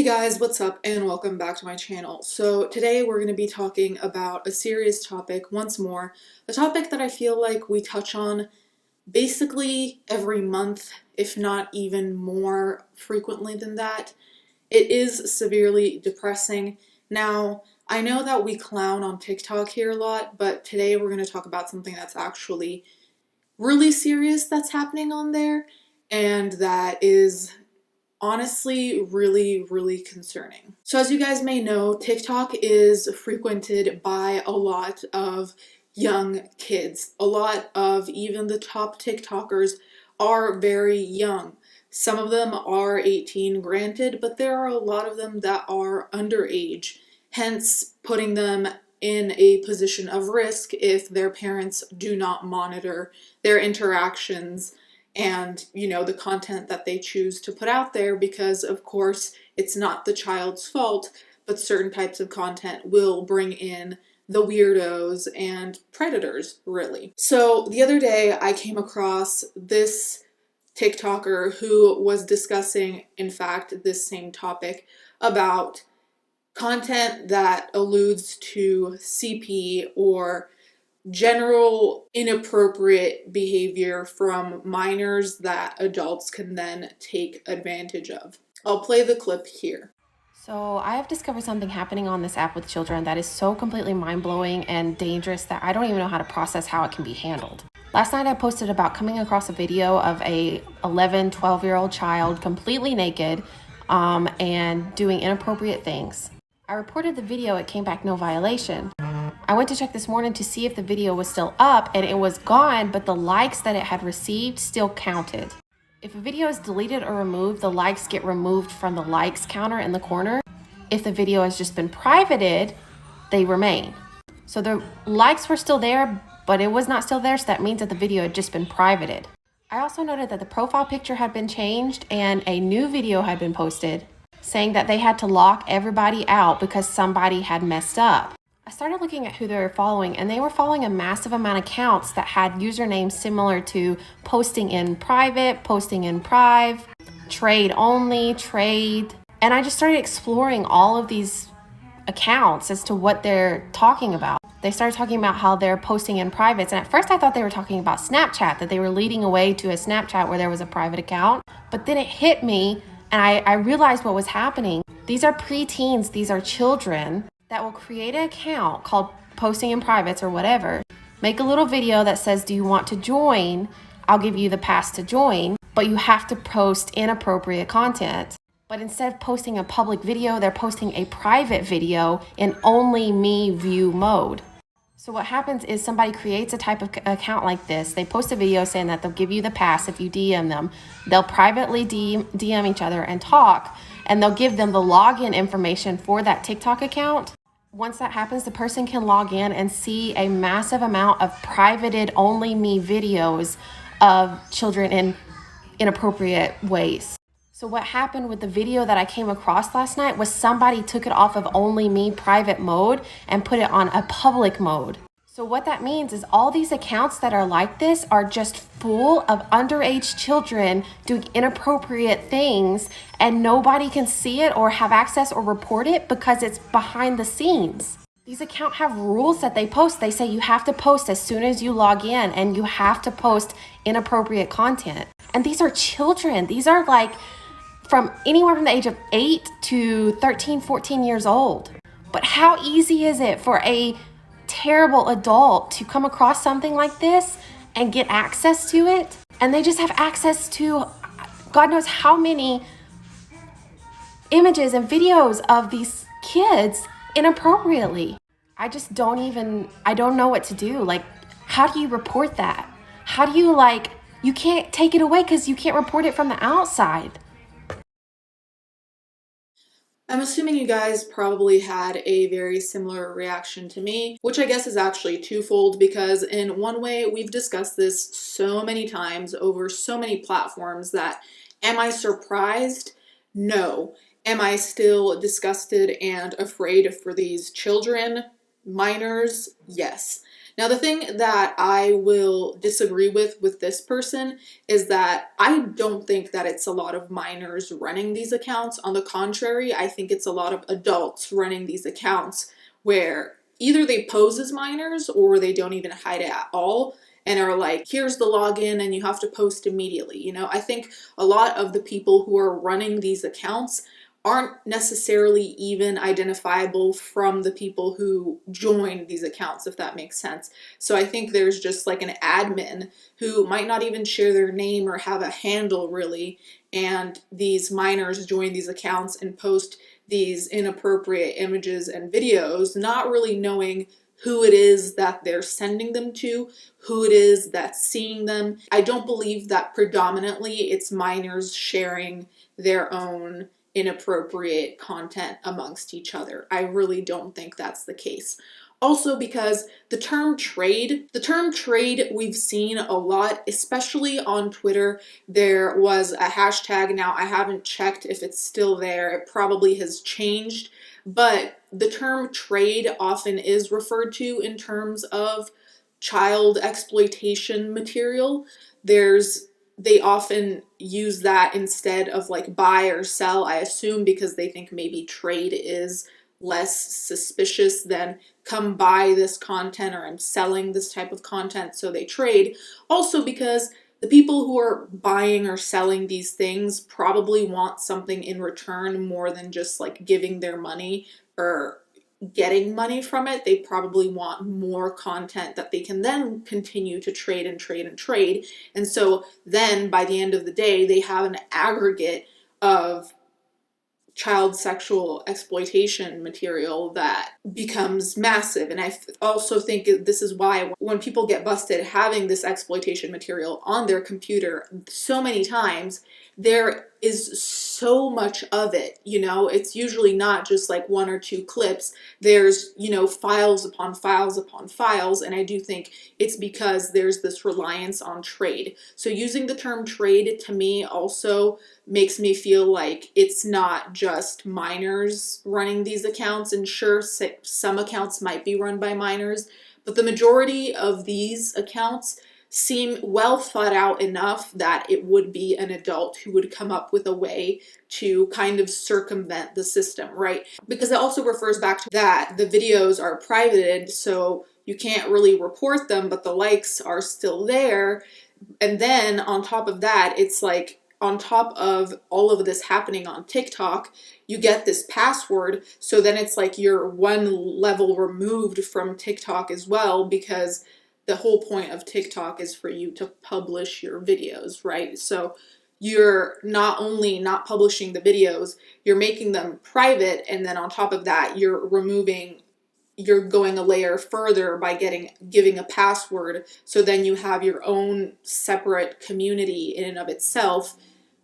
Guys, what's up and welcome back to my channel. So today we're going to be talking about a serious topic once more, a topic that I feel like we touch on basically every month, if not even more frequently than that. It is severely depressing. Now, I know that we clown on TikTok here a lot, but today we're going to talk about something that's actually really serious that's happening on there, and that is honestly really concerning. So as you guys may know, TikTok is frequented by a lot of young kids. A lot of even the top TikTokers are very young. Some of them are 18, granted, but there are a lot of them that are underage, hence putting them in a position of risk if their parents do not monitor their interactions and, the content that they choose to put out there, because of course it's not the child's fault, but certain types of content will bring in the weirdos and predators, really. So the other day I came across this TikToker who was discussing, in fact, this same topic about content that alludes to CP or general inappropriate behavior from minors that adults can then take advantage of. I'll play the clip here. So I have discovered something happening on this app with children that is so completely mind-blowing and dangerous that I don't even know how to process how it can be handled. Last night I posted about coming across a video of a 11, 12-year-old child completely naked and doing inappropriate things. I reported the video, it came back no violation. I went to check this morning to see if the video was still up and it was gone, but the likes that it had received still counted. If a video is deleted or removed, the likes get removed from the likes counter in the corner. If the video has just been privated, they remain. So the likes were still there, but it was not still there, so that means that the video had just been privated. I also noted that the profile picture had been changed and a new video had been posted saying that they had to lock everybody out because somebody had messed up. I started looking at who they were following, and they were following a massive amount of accounts that had usernames similar to posting in private, posting in prive, trade only, trade. And I just started exploring all of these accounts as to what they're talking about. They started talking about how they're posting in privates. And at first I thought they were talking about Snapchat, that they were leading away to a Snapchat where there was a private account. But then it hit me and I realized what was happening. These are preteens, these are children that will create an account called posting in privates or whatever, make a little video that says, do you want to join? I'll give you the pass to join, but you have to post inappropriate content. But instead of posting a public video, they're posting a private video in only me view mode. So what happens is somebody creates a type of account like this. They post a video saying that they'll give you the pass if you DM them. They'll privately DM each other and talk, and they'll give them the login information for that TikTok account. Once that happens, the person can log in and see a massive amount of privated only me videos of children in inappropriate ways. So what happened with the video that I came across last night was somebody took it off of only me private mode and put it on a public mode. So what that means is all these accounts that are like this are just full of underage children doing inappropriate things, and nobody can see it or have access or report it because it's behind the scenes. These accounts have rules that they post. They say you have to post as soon as you log in, and you have to post inappropriate content. And these are children. These are like from anywhere from the age of 8 to 13, 14 years old. But how easy is it for a terrible adult to come across something like this and get access to it? And they just have access to God knows how many images and videos of these kids inappropriately. I don't know what to do. Like, how do you report that? How do you, you can't take it away because you can't report it from the outside. I'm assuming you guys probably had a very similar reaction to me, which I guess is actually twofold, because in one way we've discussed this so many times over so many platforms that am I surprised? No. Am I still disgusted and afraid for these children, minors? Yes. Now, the thing that I will disagree with this person is that I don't think that it's a lot of minors running these accounts. On the contrary, I think it's a lot of adults running these accounts where either they pose as minors or they don't even hide it at all and are like, here's the login and you have to post immediately. You know, I think a lot of the people who are running these accounts aren't necessarily even identifiable from the people who join these accounts, if that makes sense. So I think there's just like an admin who might not even share their name or have a handle really, and these minors join these accounts and post these inappropriate images and videos, not really knowing who it is that they're sending them to, who it is that's seeing them. I don't believe that predominantly it's minors sharing their own inappropriate content amongst each other. I really don't think that's the case. Also, because the term trade we've seen a lot, especially on Twitter. There was a hashtag, now I haven't checked if it's still there, it probably has changed, but the term trade often is referred to in terms of child exploitation material. They often use that instead of like buy or sell, I assume because they think maybe trade is less suspicious than come buy this content or I'm selling this type of content, so they trade. Also because the people who are buying or selling these things probably want something in return more than just like giving their money or getting money from it. They probably want more content that they can then continue to trade and trade and trade. And so then by the end of the day, they have an aggregate of child sexual exploitation material that becomes massive. And I also think this is why when people get busted having this exploitation material on their computer so many times, there is so much of it. You know, it's usually not just like one or two clips. There's, you know, files upon files upon files. And I do think it's because there's this reliance on trade. So using the term trade to me also makes me feel like it's not just minors running these accounts. And sure, some accounts might be run by minors, but the majority of these accounts seem well thought out enough that it would be an adult who would come up with a way to kind of circumvent the system, right? Because it also refers back to that the videos are privated, so you can't really report them, but the likes are still there. And then on top of that, it's like, on top of all of this happening on TikTok, you get this password. So then it's like you're one level removed from TikTok as well, because the whole point of TikTok is for you to publish your videos, right? So you're not only not publishing the videos, you're making them private. And then on top of that, you're going a layer further by giving a password. So then you have your own separate community in and of itself,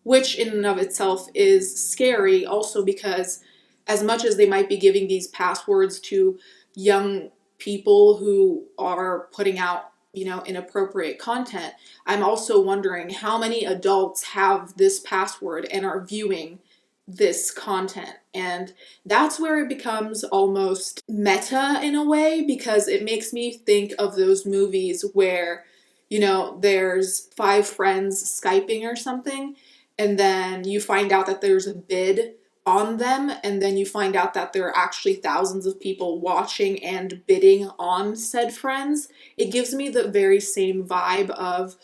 which in and of itself is scary also because as much as they might be giving these passwords to young people who are putting out, you know, inappropriate content, I'm also wondering how many adults have this password and are viewing this content. And that's where it becomes almost meta in a way, because it makes me think of those movies where, you know, there's five friends Skyping or something, and then you find out that there's a bid on them, and then you find out that there are actually thousands of people watching and bidding on said friends. It gives me the very same vibe of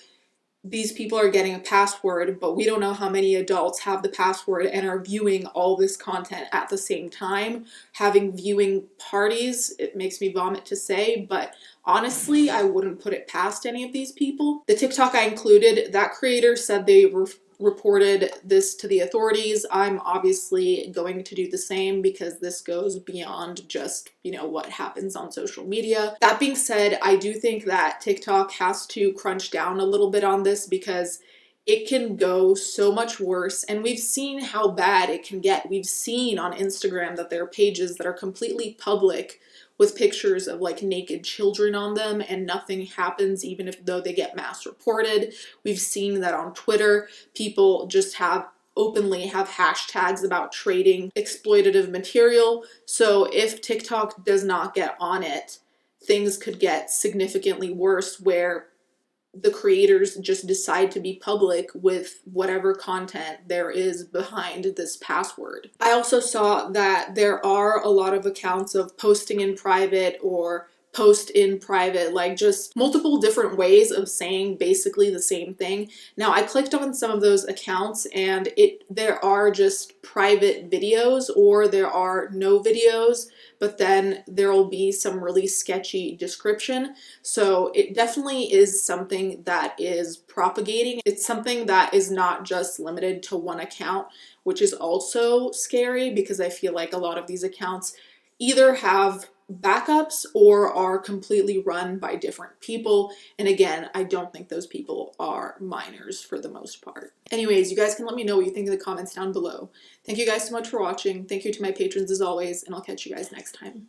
these people are getting a password, but we don't know how many adults have the password and are viewing all this content at the same time, having viewing parties. It makes me vomit to say, but honestly, I wouldn't put it past any of these people. The TikTok I included, that creator said they reported this to the authorities. I'm obviously going to do the same because this goes beyond just, you know, what happens on social media. That being said, I do think that TikTok has to crunch down a little bit on this because it can go so much worse, and we've seen how bad it can get. We've seen on Instagram that there are pages that are completely public with pictures of like naked children on them and nothing happens even if though they get mass reported. We've seen that on Twitter, people just openly have hashtags about trading exploitative material. So if TikTok does not get on it, things could get significantly worse where the creators just decide to be public with whatever content there is behind this password. I also saw that there are a lot of accounts of posting in private or post in private, like just multiple different ways of saying basically the same thing. Now, I clicked on some of those accounts and there are just private videos or there are no videos, but then there will be some really sketchy description. So it definitely is something that is propagating. It's something that is not just limited to one account, which is also scary because I feel like a lot of these accounts either have backups or are completely run by different people. And again, I don't think those people are minors for the most part. Anyways, you guys can let me know what you think in the comments down below. Thank you guys so much for watching. Thank you to my patrons as always, and I'll catch you guys next time.